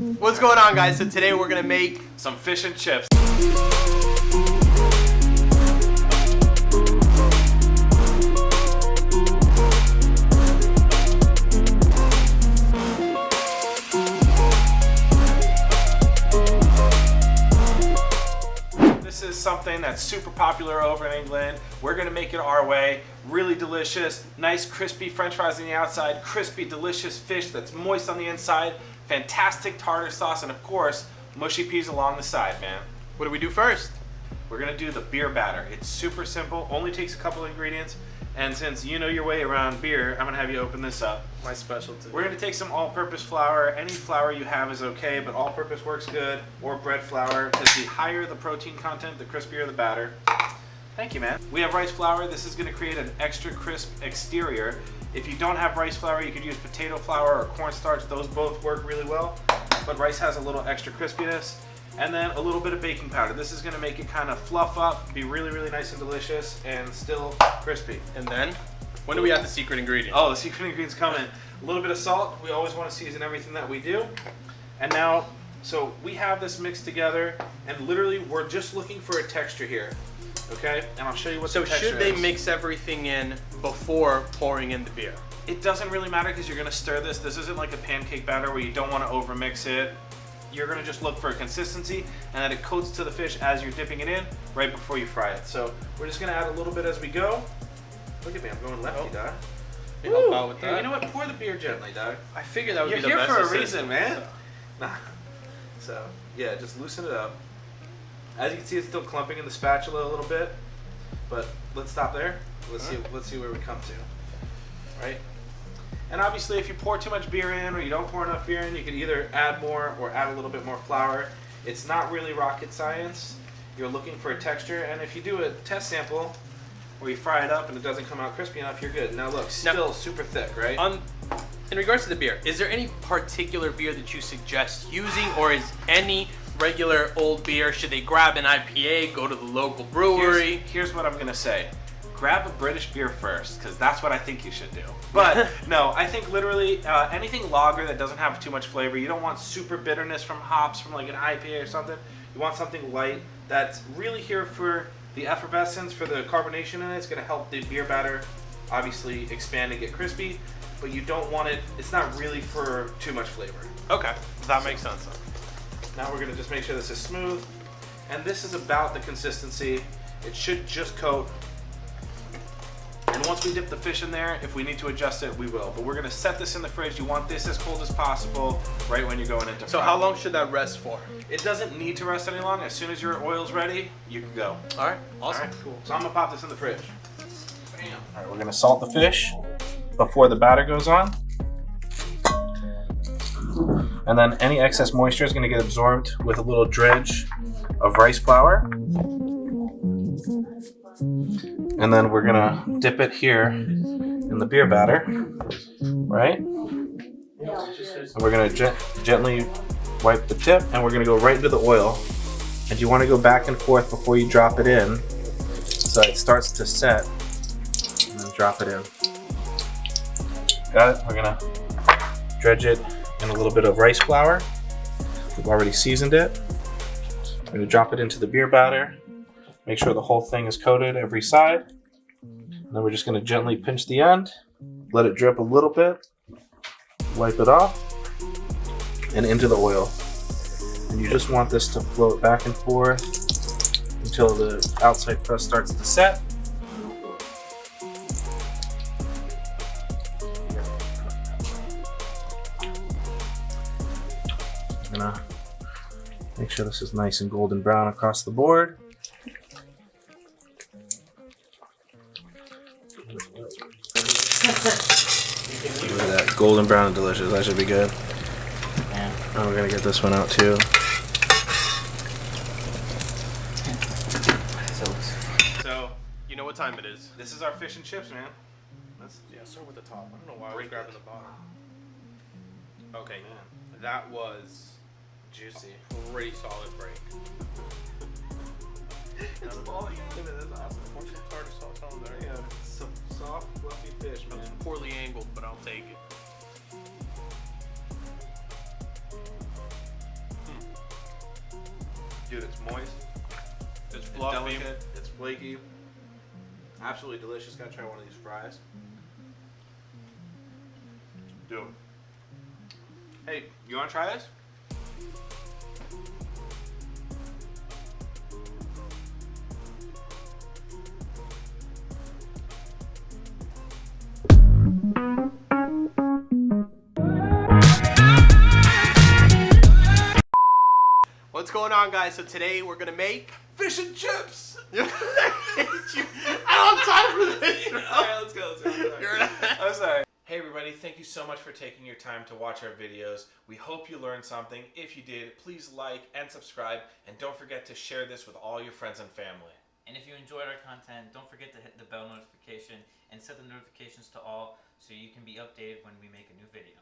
What's going on, guys? So today we're gonna make some fish and chips. This is something that's super popular over in England. We're gonna make it our way. Really delicious, nice crispy French fries on the outside, crispy delicious fish that's moist on the inside, fantastic tartar sauce, and of course, mushy peas along the side, man. What do we do first? We're gonna do the beer batter. It's super simple, only takes a couple ingredients. And since you know your way around beer, I'm gonna have you open this up. My specialty. We're gonna take some all-purpose flour. Any flour you have is okay, but all-purpose works good, or bread flour, because the higher the protein content, the crispier the batter. Thank you, man. We have rice flour. This is gonna create an extra crisp exterior. If you don't have rice flour, you could use potato flour or cornstarch. Those both work really well, but rice has a little extra crispiness. And then a little bit of baking powder. This is gonna make it kind of fluff up, be really, really nice and delicious, and still crispy. And then, when do we add the secret ingredient? Oh, the secret ingredients coming. A little bit of salt. We always want to season everything that we do. And now, so we have this mixed together, and literally we're just looking for a texture here. Okay? And I'll show you what the texture is. So should they mix everything in before pouring in the beer? It doesn't really matter because you're gonna stir this. This isn't like a pancake batter where you don't want to overmix it. You're gonna just look for a consistency and that it coats to the fish as you're dipping it in right before you fry it. So we're just gonna add a little bit as we go. Look at me, I'm going lefty, Doc. You help out with that. Hey, you know what? Pour the beer gently, Doc. I figured that would You're be the best here for a assistant, reason, man. Nah. So yeah, just loosen it up. As you can see, it's still clumping in the spatula a little bit, but let's stop there. Let's see where we come to. Right? And obviously, if you pour too much beer in or you don't pour enough beer in, you can either add more or add a little bit more flour. It's not really rocket science. You're looking for a texture, and if you do a test sample where you fry it up and it doesn't come out crispy enough, you're good. Now look, still super thick, right? In regards to the beer, is there any particular beer that you suggest using, or is any regular old beer, should they grab an IPA, go to the local brewery? Here's what I'm gonna say. Grab a British beer first, because that's what I think you should do. But no, I think literally anything lager that doesn't have too much flavor. You don't want super bitterness from hops from like an IPA or something. You want something light that's really here for the effervescence, for the carbonation in it. It's going to help the beer batter obviously expand and get crispy, but you don't want it, it's not really for too much flavor. Okay, that makes sense. Now we're going to just make sure this is smooth. And this is about the consistency. It should just coat. And once we dip the fish in there, if we need to adjust it, we will. But we're gonna set this in the fridge. You want this as cold as possible right when you're going into So fry. how long should that rest for? It doesn't need to rest any long. As soon as your oil's ready, you can go. All right, awesome. All right, cool. So I'm gonna pop this in the fridge. Bam. All right, we're gonna salt the fish before the batter goes on. And then any excess moisture is gonna get absorbed with a little dredge of rice flour. And then we're gonna dip it here in the beer batter, right? And we're gonna gently wipe the tip, and we're gonna go right into the oil. And you wanna go back and forth before you drop it in, so it starts to set, and then drop it in. Got it? We're gonna dredge it in a little bit of rice flour. We've already seasoned it. We're gonna drop it into the beer batter. Make sure the whole thing is coated every side. And then we're just going to gently pinch the end, let it drip a little bit, wipe it off, and into the oil. And you just want this to float back and forth until the outside crust starts to set. I'm going to make sure this is nice and golden brown across the board. Look at that, golden brown and delicious. That should be good. Yeah. Oh, we're gonna get this one out too. So, you know what time it is. This is our fish and chips, man. Yeah, start with the top. I don't know why I was grabbing the bottom. Okay, that was Juicy. a pretty solid break. It's all you give it. That's awesome. Pour some tartar sauce on there. Yeah, some soft, fluffy fish, man. It's poorly angled, but I'll take it. Dude, it's moist. It's It's fluffy. delicate. It's flaky. Absolutely delicious. Gotta try one of these fries. Dude. Hey, you wanna try this? What's going on, guys? So today we're gonna make Fish and chips! I don't have time for this, bro. Alright, let's go. I'm sorry. Hey everybody, thank you so much for taking your time to watch our videos. We hope you learned something. If you did, please like and subscribe, and don't forget to share this with all your friends and family. And if you enjoyed our content, don't forget to hit the bell notification and set the notifications to all so you can be updated when we make a new video.